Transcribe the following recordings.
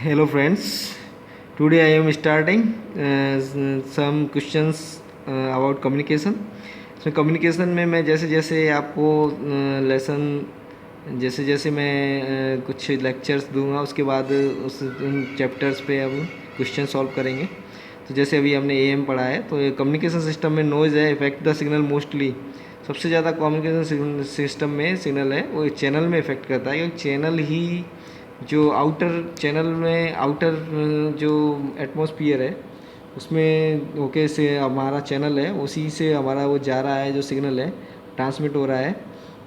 Hello friends, today I am starting some questions about communication. इसमें communication में मैं जैसे जैसे आपको लेसन जैसे जैसे मैं कुछ लेक्चर्स दूंगा उसके बाद उस उन चैप्टर्स पे हम क्वेश्चन सॉल्व करेंगे। तो जैसे अभी हमने एएम पढ़ा है, तो कम्युनिकेशन सिस्टम में नॉइज़ है इफेक्ट द सिग्नल मोस्टली। सबसे ज़्यादा कम्युनिकेशन सिस्टम में सिग्नल है वो चैनल में इफेक्ट करता है, क्योंकि चैनल ही जो आउटर चैनल में आउटर जो एटमॉस्फियर है उसमें ओके से हमारा चैनल है, उसी से हमारा वो जा रहा है, जो सिग्नल है ट्रांसमिट हो रहा है।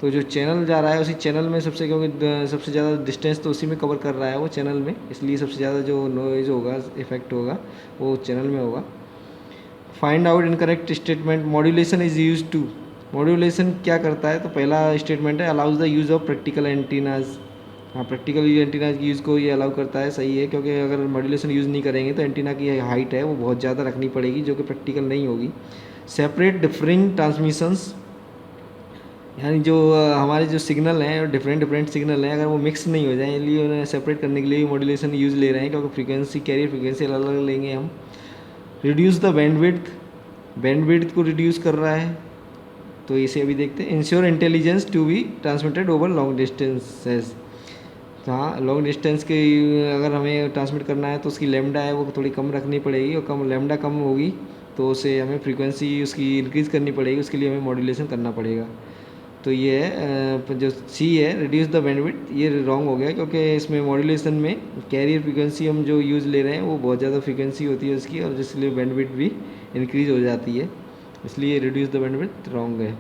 तो जो चैनल जा रहा है उसी चैनल में सबसे, क्योंकि सबसे ज़्यादा डिस्टेंस तो उसी में कवर कर रहा है वो चैनल में, इसलिए सबसे ज़्यादा जो नॉइज़ होगा इफेक्ट होगा वो चैनल में होगा। Find out incorrect statement. Modulation is use to. Modulation क्या करता है, तो पहला स्टेटमेंट है allows the use of practical antennas. हाँ, प्रैक्टिकल एंटीना की यूज़ को ये अलाउ करता है, सही है, क्योंकि अगर मॉड्यूलेशन यूज़ नहीं करेंगे तो एंटीना की हाइट है वो बहुत ज़्यादा रखनी पड़ेगी, जो कि प्रैक्टिकल नहीं होगी। सेपरेट डिफरिंग ट्रांसमिशंस, यानी जो हमारे जो सिग्नल हैं डिफरेंट डिफरेंट सिग्नल हैं, अगर वो मिक्स नहीं हो जाए, इसलिए उन्हें सेपरेट करने के लिए मॉड्यूलेशन यूज़ ले रहे हैं, क्योंकि फ्रीक्वेंसी कैरियर फ्रीक्वेंसी अलग अलग लेंगे हम। रिड्यूस द बैंडविड्थ, बैंडविड्थ को रिड्यूस कर रहा है, तो इसे अभी देखते हैं। Ensure intelligence to be transmitted over long distances. हाँ, लॉन्ग डिस्टेंस के अगर हमें ट्रांसमिट करना है तो उसकी लैम्डा है वो थोड़ी कम रखनी पड़ेगी, और कम लैम्डा कम होगी तो उसे हमें फ्रीक्वेंसी उसकी इंक्रीज़ करनी पड़ेगी, उसके लिए हमें मॉड्यूलेशन करना पड़ेगा। तो ये है जो सी है रिड्यूस द बैंडविड्थ, ये रॉन्ग हो गया, क्योंकि इसमें मॉड्यूलेशन में कैरियर फ्रीक्वेंसी हम जो यूज़ ले रहे हैं वो बहुत ज़्यादा फ्रीक्वेंसी होती है उसकी, और इसलिए बैंडविड्थ भी इंक्रीज़ हो जाती है, इसलिए रिड्यूस द बैंडविड्थ रॉन्ग है।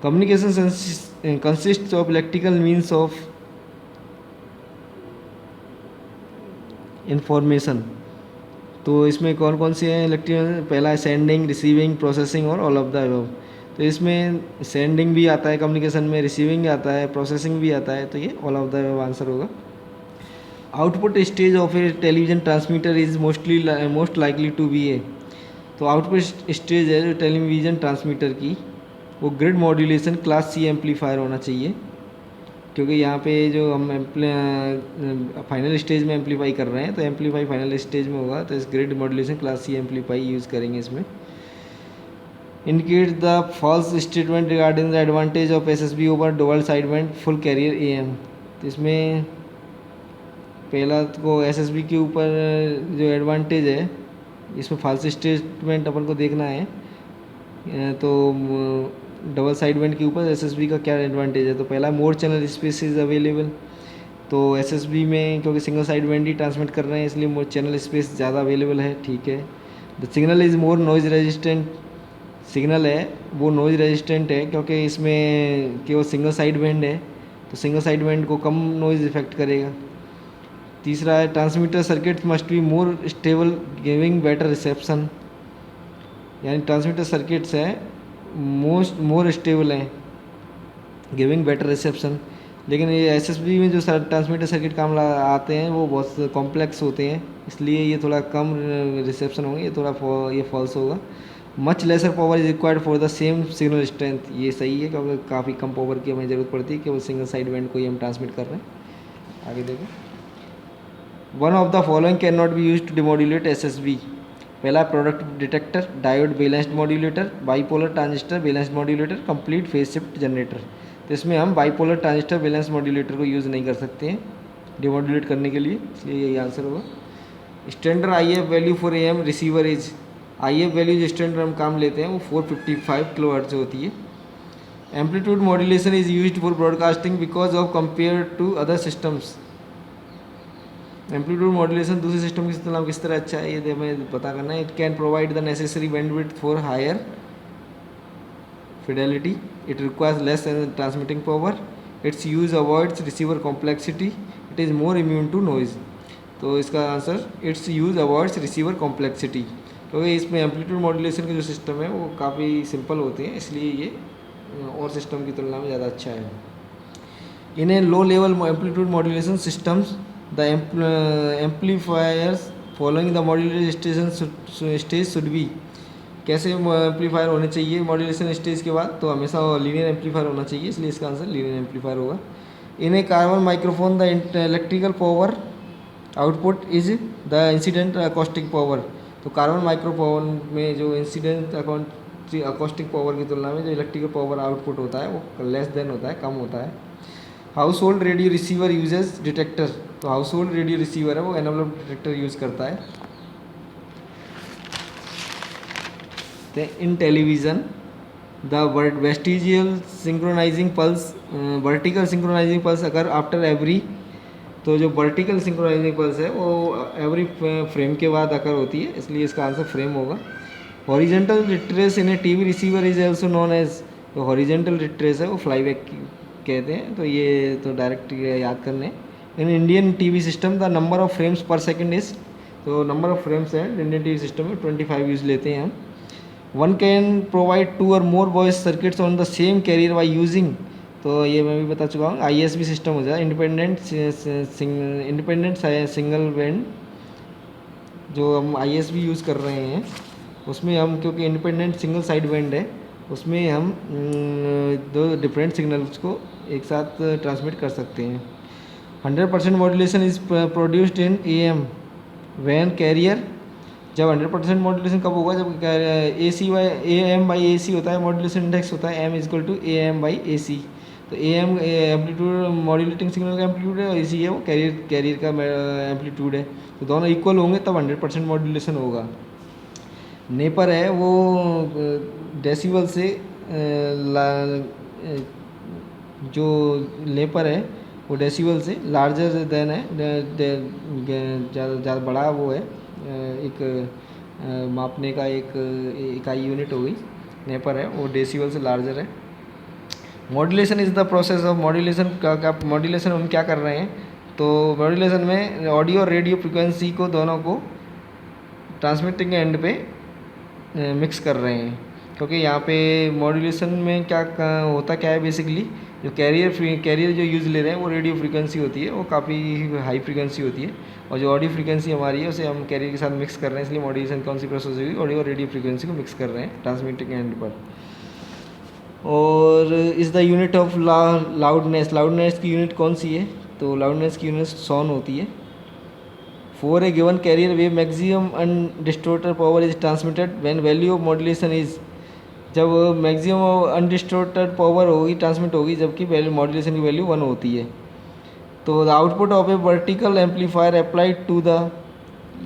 Communication consist of electrical means of information. तो इसमें कौन कौन से हैं इलेक्ट्रिकल, पहला है सेंडिंग, रिसीविंग, प्रोसेसिंग और ऑल ऑफ द अबव। तो इसमें सेंडिंग भी आता है कम्युनिकेशन में, रिसीविंग आता है, प्रोसेसिंग भी आता है, तो ये all of the above answer होगा। Output stage of a television transmitter is most likely to be a. तो आउटपुट स्टेज है जो टेलीविजन ट्रांसमीटर की, वो grid modulation class C amplifier होना चाहिए, क्योंकि यहाँ पे जो हम फाइनल स्टेज में एम्पलीफाई कर रहे हैं, तो एम्पलीफाई फाइनल स्टेज में होगा, तो इस grid modulation class C amplifier use करेंगे इसमें। Indicate the false statement regarding the advantage of SSB over double sideband full carrier AM. तो इसमें पहला को एसएसबी के ऊपर जो एडवांटेज है, इसमें फॉल्स स्टेटमेंट अपन को देखना है। तो डबल साइड बैंड के ऊपर एसएसबी का क्या एडवांटेज है, तो पहला मोर चैनल स्पेस इज़ अवेलेबल। तो एसएसबी में क्योंकि सिंगल साइड बैंड ही ट्रांसमिट कर रहे हैं, इसलिए मोर चैनल स्पेस ज़्यादा अवेलेबल है, ठीक है। The signal is more noise resistant. Signal है वो नॉइज रेजिस्टेंट है, क्योंकि इसमें केवल सिंगल साइड बैंड है, तो सिंगल साइड बैंड को कम नॉइज इफेक्ट करेगा। तीसरा है transmitter circuit must be more stable giving better reception, यानी ट्रांसमीटर सर्किट्स है मोर स्टेबल हैं गिविंग बेटर रिसेप्शन। लेकिन ये एसएसबी में जो ट्रांसमीटर सर्किट काम आते हैं वो बहुत कॉम्प्लेक्स होते हैं, इसलिए ये थोड़ा कम रिसेप्शन होंगे, ये थोड़ा ये फॉल्स होगा। Much laser power is required for the same signal strength, ये सही है, क्योंकि काफ़ी कम पावर की हमें ज़रूरत पड़ती है केवल सिंगल साइड बैंड को ही हम ट्रांसमिट कर रहे हैं। आगे देखो, one of the following can not be use to demodulate SSB. पहला product detector, diode balanced modulator, bipolar transistor balanced modulator, complete phase shift generator. तो इसमें हम बाईपोलर ट्रांजिस्टर बैलेंस मॉड्यूलेटर को यूज़ नहीं कर सकते हैं डिमॉड्यूलेट करने के लिए, इसलिए यही आंसर होगा। Standard I F value for A M receiver is, I F value जो स्टैंडर्ड हम काम लेते हैं वो 455 किलो हर्ट्ज होती है। Amplitude modulation is used for broadcasting because of compare to other systems. Amplitude modulation दूसरे सिस्टम की तुलना में किस तरह अच्छा है, ये हमें पता करना है। It can provide the necessary bandwidth for higher fidelity, it requires less transmitting power, its use avoids receiver complexity, it is more immune to noise। तो इसका answer it's use avoids receiver complexity, क्योंकि इसमें amplitude modulation के जो system है वो काफ़ी simple होते हैं, इसलिए ये और सिस्टम की तुलना में ज़्यादा अच्छा है। In a low level amplitude modulation systems the amplifiers following the modulation stage should be. कैसे एम्पलीफायर होने चाहिए मॉड्यूलेशन स्टेज के बाद, तो हमेशा लीनियर एम्पलीफायर होना चाहिए, इसलिए इसका आंसर लीनियर एम्पलीफायर होगा। In a carbon microphone the electrical power output is the incident acoustic power. तो कार्बन माइक्रो पावर में जो इंसिडेंट अकॉस्टिक पावर की तुलना में जो इलेक्ट्रिकल पावर आउटपुट होता है वो लेस देन होता है, कम होता है। House hold radio receiver uses detector. तो हाउस होल्ड रेडियो रिसीवर है वो एनालॉग डिटेक्टर यूज़ करता है। In television the vestigial synchronising pulse, vertical synchronising pulse अगर आफ्टर एवरी, तो जो वर्टिकल सिंक्रोनाइजिंग पल्स है वो एवरी फ्रेम के बाद अकर होती है, इसलिए इसका आंसर फ्रेम होगा। Horizontal retrace in a TV receiver is also known as, जो हॉरिजेंटल रिट्रेस है वो फ्लाईबैक कहते हैं, तो ये तो डायरेक्ट याद करने। In Indian TV system the number of frames पर सेकंड इज, तो नंबर ऑफ फ्रेम्स है इंडियन टीवी सिस्टम में 25 यूज लेते हैं हम। वन कैन प्रोवाइड 2 और more voice circuits on the same carrier by using, तो ये मैं भी बता चुका हूँ। ISB सिस्टम हो जाए इंडिपेंडेंट सिंगल बैंड, जो हम ISB यूज़ कर रहे हैं उसमें हम, क्योंकि इंडिपेंडेंट सिंगल साइड बैंड है, उसमें हम दो डिफरेंट सिग्नल्स को एक साथ ट्रांसमिट कर सकते हैं। 100% modulation is produced in AM when carrier. जब 100% मॉड्यूलेशन कब होगा, जब AM/AC होता है, मॉड्यूलेशन इंडेक्स होता है AM/AC। तो AM एम्पलीट्यूड मॉड्यूलेटिंग सिग्नल का एम्पलीट्यूड है और AC है वो कैरियर का एम्पलीट्यूड है, तो दोनों इक्वल होंगे तब 100% मॉड्यूलेशन होगा। नेपर है वो डेसिबल से जो नेपर है वो डेसिबल से लार्जर देन है, ज़्यादा बड़ा वो है, एक मापने का एक इकाई यूनिट हो गई। नेपर है वो डेसिबल से लार्जर है। Modulation is the process of modulation का मॉड्यूलेशन हम क्या कर रहे हैं, तो मॉड्यूलेशन में ऑडियो और रेडियो फ्रिक्वेंसी को दोनों को ट्रांसमिटिंग एंड पे मिक्स कर रहे हैं, क्योंकि यहाँ पे मॉड्यूलेशन में क्या होता क्या है बेसिकली, जो कैरियर जो यूज़ ले रहे हैं वो रेडियो फ्रीक्वेंसी होती है, वो काफ़ी हाई फ्रीक्वेंसी होती है, और जो ऑडियो फ्रीक्वेंसी हमारी है उसे हम कैरियर के साथ मिक्स कर रहे हैं, इसलिए मॉड्यूलेशन कौन सी प्रोसेस होगी, ऑडियो और रेडियो फ्रीक्वेंसी को मिक्स कर रहे हैं ट्रांसमिटिंग एंड पर। और is the unit of loudness, loudness की यूनिट कौन सी है, तो लाउडनेस की यूनिट सॉन होती है। For a given carrier wave maximum undistorted power is transmitted when value of modulation is, जब मैक्सिमम अनडिस्टोर्टेड पावर होगी ट्रांसमिट होगी जबकि वैल्यू मॉड्यूलेशन की वैल्यू 1 होती है। तो the output of a vertical amplifier applied to the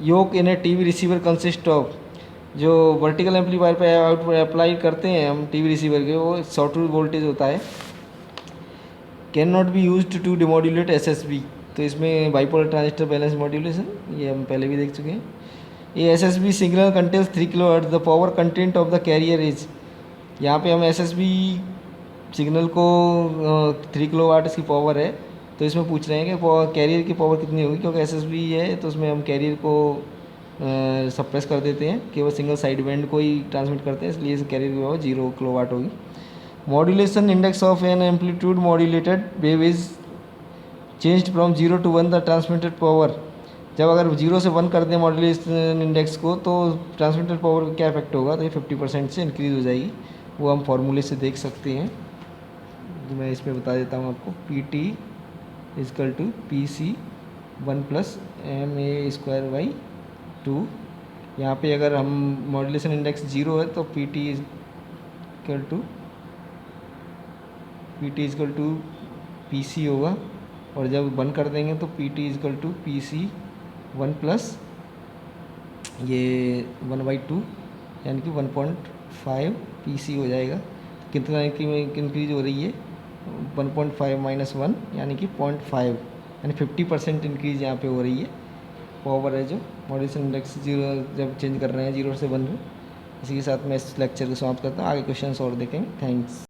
yoke in a TV receiver consist of, जो vertical amplifier पे आउटपुट अप्लाई करते हैं हम टीवी रिसीवर के, वो शॉर्टवुड वोल्टेज होता है। Can not be used to demodulate SSB, तो इसमें बाइपोलर ट्रांजिस्टर बैलेंस मॉड्यूलेशन ये हम पहले भी देख चुके हैं। ये SSB signal contains 3 kilohertz, the power content of the carrier is, यहाँ पे हम SSB सिग्नल को 3 किलोवाट इसकी पावर है, तो इसमें पूछ रहे हैं कि कैरियर की पावर कितनी होगी, क्योंकि SSB है तो उसमें हम कैरियर को सप्रेस कर देते हैं, केवल सिंगल साइड बैंड को ही ट्रांसमिट करते हैं, इसलिए इस कैरियर की पावर 0 किलोवाट होगी। Modulation index of an amplitude modulated wave is changed from 0 to 1 the transmitted power, जब अगर 0 से 1 कर दें मॉड्यूलेशन इंडेक्स को तो ट्रांसमिटेड पावर का क्या इफेक्ट होगा, तो ये 50% से इंक्रीज़ हो जाएगी, वो हम फार्मूले से देख सकते हैं। मैं इसमें बता देता हूँ आपको, PT is equal to PC 1 + MA² 2। यहाँ पे अगर हम मॉड्यूलेशन इंडेक्स 0 है तो PT इजकल टू PC होगा, और जब 1 कर देंगे तो PT इजकल टू PC 1 + ये 1/2 यानी कि 1.5 PC हो जाएगा। कितना इंक्रीज हो रही है, 1.5 - 1 यानी कि 0.5, यानी 50% इंक्रीज यहाँ पे हो रही है पावर है, जो मॉड्यूलेशन इंडेक्स 0 जब चेंज कर रहे हैं 0 से 1 में। इसी के साथ मैं इस लेक्चर को समाप्त करता हूँ, आगे क्वेश्चन और देखेंगे। थैंक्स।